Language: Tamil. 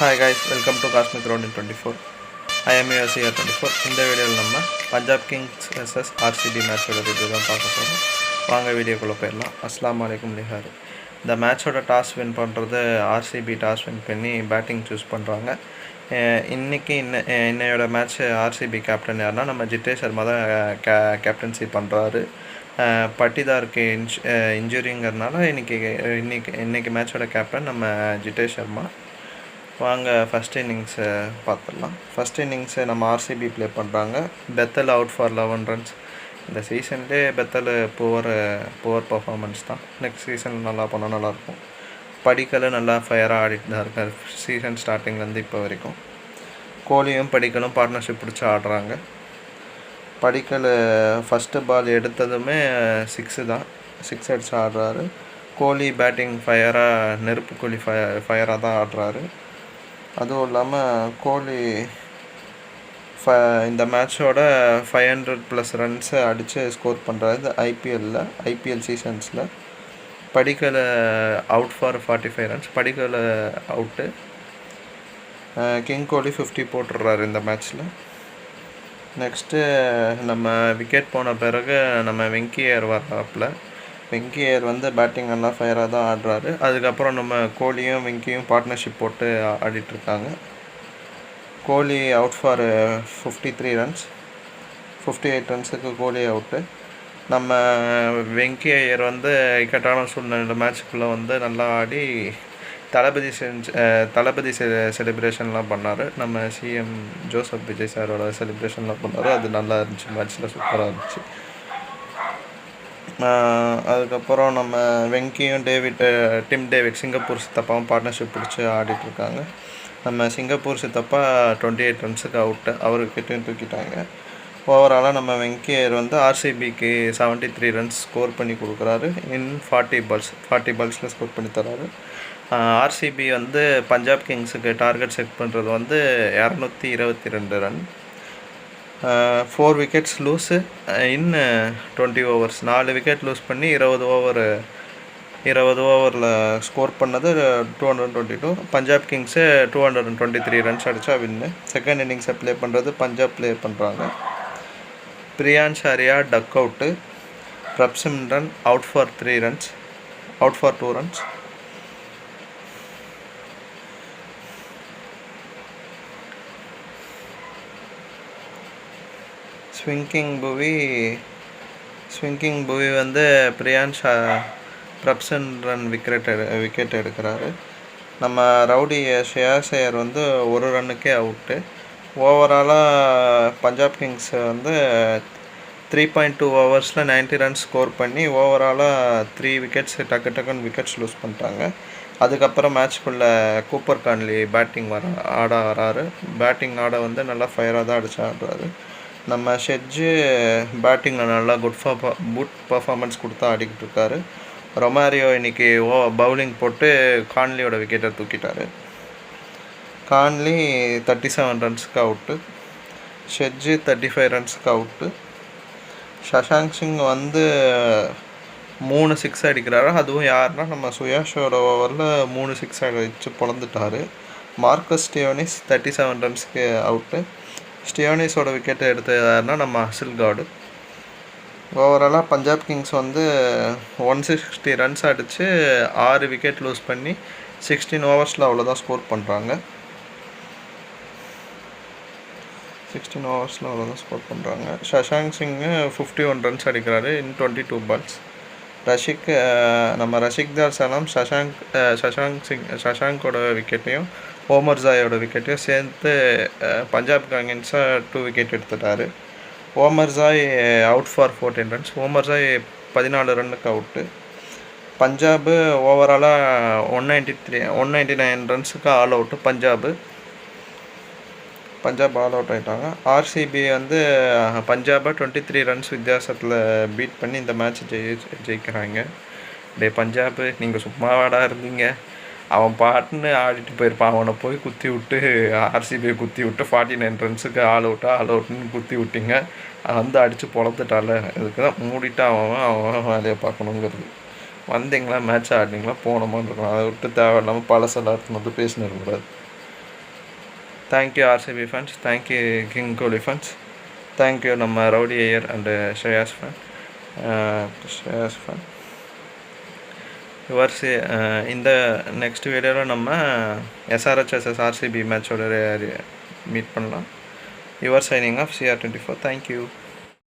Hi guys, welcome to Cosmic Round in 24. I am your CR24. இந்த வீடியோவில் நம்ம பஞ்சாப் கிங்ஸ் vs RCB மேட்சோட ரிவ்யூ தான் பார்க்க போகிறோம். வாங்க வீடியோக்குள்ளே போயிடலாம். அஸ்ஸலாமு அலைக்கும் நிஹார். இந்த மேட்சோட டாஸ் வின் பண்ணுறது RCB டாஸ் வின் பண்ணி பேட்டிங் சூஸ் பண்ணுறாங்க. இன்னையோட மேட்ச் RCB கேப்டன் யாருன்னா நம்ம ஜித்தேஷ் சர்மா தான் கேப்டன்சி பண்ணுறாரு. பட்டிதாருக்கு இன்ஜுரிங்கிறதுனால இன்றைக்கி மேட்சோட கேப்டன் நம்ம ஜித்தேஷ் சர்மா. வாங்க ஃபஸ்ட் இன்னிங்ஸை பார்த்துடலாம். ஃபஸ்ட் இன்னிங்ஸை நம்ம RCB ப்ளே பண்ணுறாங்க. Bethel out for 11 runs. இந்த சீசன்லேயே பெத்தல் புவர் பர்ஃபார்மன்ஸ் தான். நெக்ஸ்ட் சீசன் நல்லா பண்ணால் நல்லாயிருக்கும். படிக்கல் நல்லா ஃபயராக ஆடிட்டு தான் இருக்கார் சீசன் ஸ்டார்டிங்லேருந்து இப்போ வரைக்கும். கோலியும் படிக்கலும் பார்ட்னர்ஷிப் பிடிச்சி ஆடுறாங்க. படிக்கல் ஃபஸ்ட்டு பால் எடுத்ததுமே 6 தான், 6 அடிச்சு ஆடுறாரு. கோலி பேட்டிங் ஃபயராக நெருப்பு கோலி ஃபயராக தான் ஆடுறாரு. அதுவும் இல்லாமல் கோலி இந்த மேட்சோட 500+ ரன்ஸை அடித்து ஸ்கோர் பண்ணுறாரு ஐபிஎல் சீசன்ஸில். Padikkal out for 45 runs. Padikkal out. King Kohli 50 போட்டுடுறாரு இந்த மேட்ச்சில். நெக்ஸ்ட்டு நம்ம விக்கெட் போன பிறகு நம்ம வெங்கியர் வர்றாப்புல. வெங்கியர் பேட்டிங் நல்லா ஃபயராக தான் ஆடுறாரு. அதுக்கப்புறம் நம்ம கோலியும் வெங்கியும் பார்ட்னர்ஷிப் போட்டு ஆடிட்டுருக்காங்க. Kohli out for 53 runs. 58 ரன்ஸுக்கு கோலி அவுட்டு. நம்ம வெங்கியர் இக்கட்டான சூழ்நிலை மேட்சுக்குள்ளே நல்லா ஆடி தளபதி செலிப்ரேஷன்லாம் பண்ணார். நம்ம சிஎம் ஜோசப் விஜய் சாரோட செலிப்ரேஷன்லாம் பண்ணார். அது நல்லா இருந்துச்சு, மேட்ச்சில் சூப்பராக இருந்துச்சு. அதுக்கப்புறம் நம்ம வெங்கியும் டிம் டேவிட் சிங்கப்பூர் சித்தப்பாவும் பார்ட்னர்ஷிப் பிடிச்சி ஆடிட்டுருக்காங்க. நம்ம சிங்கப்பூர் சித்தப்பா 28 ரன்ஸுக்கு அவுட்டு. அவர்கிட்டையும் தூக்கிட்டாங்க. ஓவராலாக நம்ம வெங்கியர் RCBக்கு 73 ரன்ஸ் ஸ்கோர் பண்ணி கொடுக்குறாரு. இன் 40 பால்ஸில் ஸ்கோர் பண்ணி தராரு. RCB பஞ்சாப் கிங்ஸுக்கு டார்கெட் செட் பண்ணுறது 222 ரன். 4 விக்கெட்ஸ் லூஸு இன் 20 ஓவர்ஸ். 4 விக்கெட் லூஸ் பண்ணி 20 ஓவரில் ஸ்கோர் பண்ணது 222. பஞ்சாப் கிங்ஸு 223 ரன்ஸ் அடித்தா வின்னு. செகண்ட் இன்னிங்ஸை ப்ளே பண்ணுறது பஞ்சாப் ப்ளே பண்ணுறாங்க. Priyansh Arya duck out. Prabhsimran out for 2 runs. Swinging Bhuvi Priyansh Prabhsimran wicket எடுக்கிறாரு. நம்ம ரவுடி ஷ்ரேயாஸ் ஐயர் 1 ரன்னுக்கே அவுட்டு. ஓவராலாக பஞ்சாப் கிங்ஸ் 3.2 ஓவர்ஸில் 90 ரன்ஸ் ஸ்கோர் பண்ணி ஓவராலாக 3 விக்கெட்ஸ் டக்குன்னு விக்கெட்ஸ் லூஸ் பண்ணிட்டாங்க. அதுக்கப்புறம் மேட்ச்குள்ளே கூப்பர் கான்லி பேட்டிங் வராரு. பேட்டிங் ஆட நல்லா ஃபயராக தான் அடித்து ஆடுறாரு. நம்ம ஷெட்ஜு பேட்டிங்கில் நல்லா குட் பர்ஃபார்மன்ஸ் கொடுத்தா ஆடிக்கிட்டு இருக்காரு. ரொமாரியோ இன்றைக்கி பவுலிங் போட்டு கான்லியோட விக்கெட்டை தூக்கிட்டார். கான்லி 37 ரன்ஸுக்கு அவுட்டு. ஷெட்ஜு 35 ரன்ஸுக்கு அவுட்டு. சஷாங்க் சிங் 3 6 அடிக்கிறாரு. அதுவும் யாருன்னா நம்ம சுயாஷோட ஓவரில் 3 6 அடித்து பொழந்துட்டார். மார்க்கஸ் ஸ்டியோனிஸ் 37 ரன்ஸுக்கு அவுட்டு. ஸ்டியோனிஸோட விக்கெட்டை எடுத்து யாருன்னா நம்ம ஹசில்கார்டு. ஓவராலாக பஞ்சாப் கிங்ஸ் 160 ரன்ஸ் அடித்து 6 விக்கெட் லூஸ் பண்ணி 16 ஓவர்ஸில் அவ்வளோதான் ஸ்கோர் பண்ணுறாங்க. 16 ஓவர்ஸில் அவ்வளோதான் ஸ்கோர் பண்ணுறாங்க. சஷாங்க் சிங் 51 ரன்ஸ் அடிக்கிறாரு இன் 22 பால்ஸ். நம்ம ரஷிக்தார் சலாம் சஷாங்கோட விக்கெட்டையும் ஓமர் ஜாயோட விக்கெட்டையும் சேர்த்து பஞ்சாப் அகெயின்ஸ்டாக 2 விக்கெட் எடுத்துட்டார். Omarzai out for 14 runs. Omarzai 14 ரன்னுக்கு அவுட்டு. பஞ்சாபு ஓவராலாக 199 ரன்ஸுக்கு all out. Punjab all out ஆகிட்டாங்க. RCB பஞ்சாபை 23 ரன்ஸ் வித்தியாசத்தில் பீட் பண்ணி இந்த மேட்ச் ஜெயிக்கிறாங்க. பஞ்சாபு நீங்கள் சும்மாவாடா இருந்தீங்க, அவன் பாட்டுன்னு ஆடிட்டு போயிருப்பான். அவனை போய் குத்தி விட்டு RCB குத்தி விட்டு 49 ரன்ஸுக்கு ஆல் அவுட்னு குத்தி விட்டிங்க. அடித்து பொழந்துட்டால. இதுக்கு தான் மூடிட்டு அவன் வேலையை பார்க்கணுங்கிறது. வந்தீங்களா, மேட்ச் ஆடினீங்களா, போனோமான்னு இருக்கணும். அதை விட்டு தேவையில்லாமல் பழசெல்லாம் பேசினு இருக்கக்கூடாது. Thank you RCB fans, thank you king Kohli fans, thank you நம்ம rowdy Iyer and Shreyas fan. இந்த நெக்ஸ்ட் வீடியோவில் நம்ம எஸ்ஆர்ஹெச் vs ஆர்சிபி மேட்சோட மீட் பண்ணலாம். Your signing off CR24. Thank you.